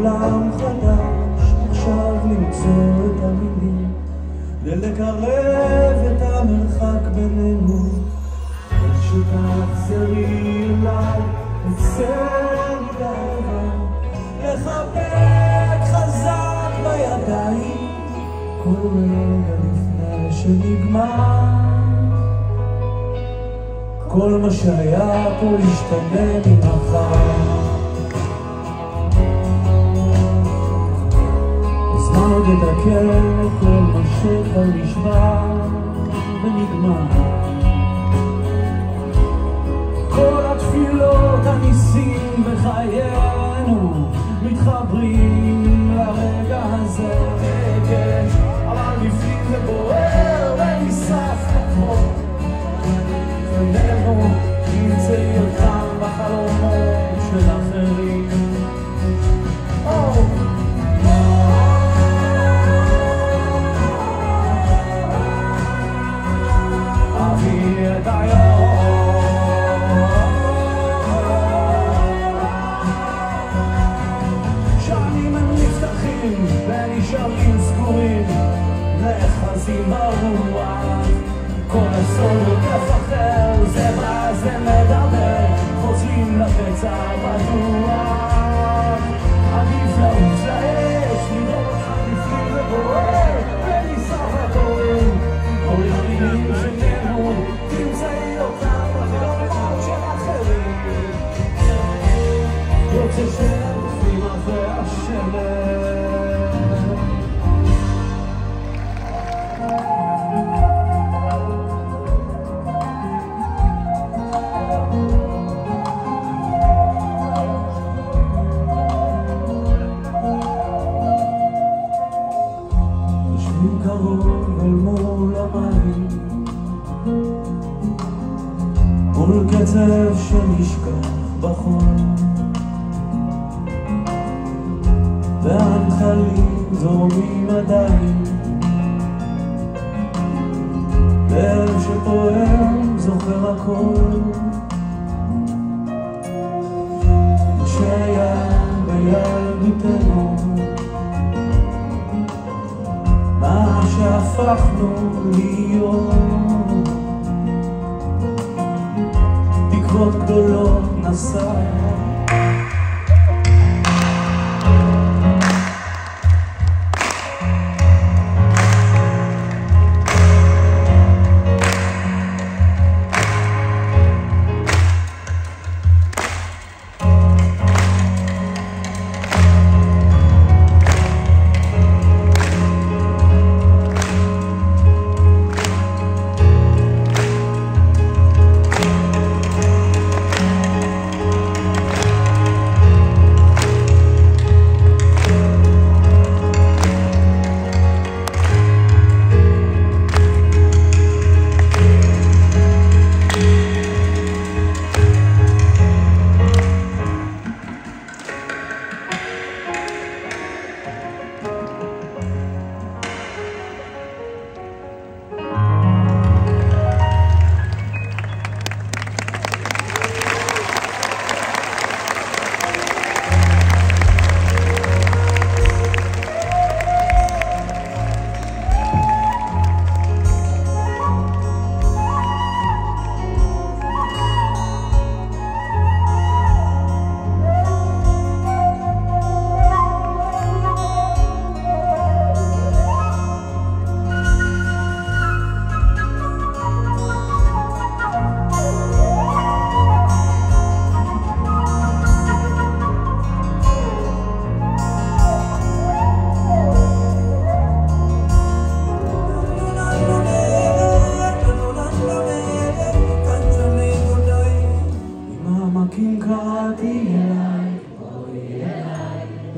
עולם חדש, עכשיו למצוא את המילים, ולקרב את המרחק בינינו. שתחזרי אליי, אצל גאווה, לחבק חזק בידיים, כל רגע לפני שנגמר. כל מה שהיה פה ישתנה ממחר. הזמן עוד לתקן את כל מה שכבר נשמע ונגמר. כל התפילות, הניסים בחיינו מתחברים לרגע הזה. אבל בפנים זה בוער ונשרף כחול, ואנחנו נמצאי אותם בחלומות של אחרים. אבי את היום ונשארים סגורים, נחזים ברוח, כל הסוד כף אחר, זה בא זה מדבר, חוזרים לפצע בטוח. עדיף לעוף לאש, לראות בפנים ובוער, ונשרף התורים, כל המילים שנאמרו, תמצאי אותם בחלומות של אחרים. יוצא שרופים אחרי השלם. קרוב אל מול המים, מול קצב שנשכח בחול, והנחלים זורמים עדיין, לב שפועם זוכר הכל, שהיה בילדותנו מה שהפכנו להיות. תקוות גדולות נשא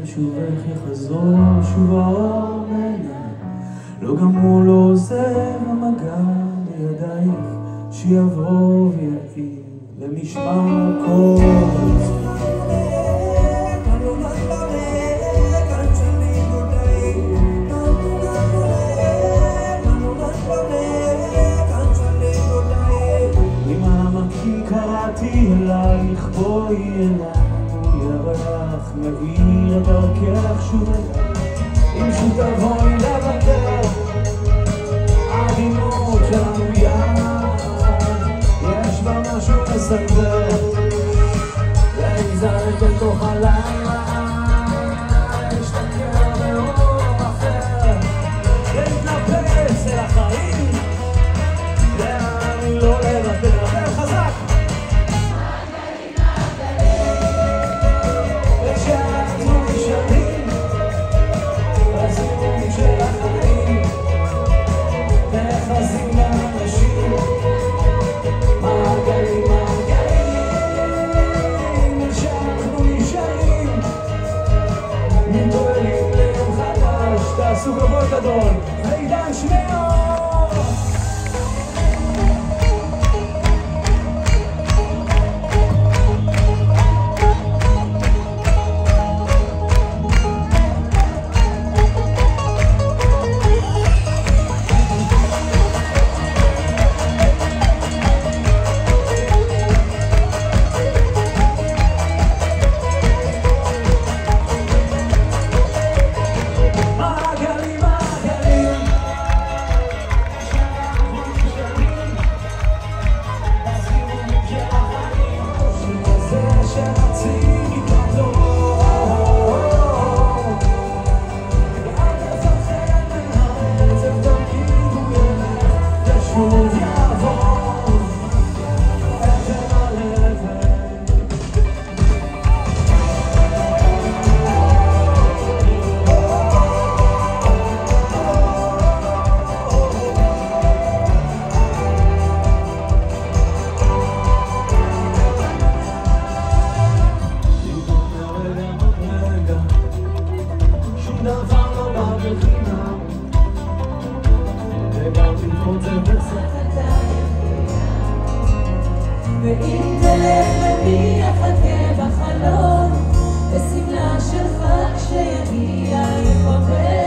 שובך יחזור שוב האור בעיניי, לא גמור לא עוזר המגע לידייך, שיבוא ויעיר למשמע הקול. ממעמקים קראתי אלייך, בואי אליי, ירח מאיר את דרכך שלנו יחד, יש בה משהו לסנדר, להיזהר בתוך הלילה, להשתכר באור אחר, להתנפץ אל החיים, ואני לא לוותר, חזק! וכשאנחנו נשארים בזימון של החיים, נחזים לאנשים, מעגלים מעגלים, וכשאנחנו נשארים מתעוררים ליום חדש, תעשו כבוד גדול לעידן שניאור. ואם תלך למי יחכה בחלום, בשמלה שלך כשיגיע יחבר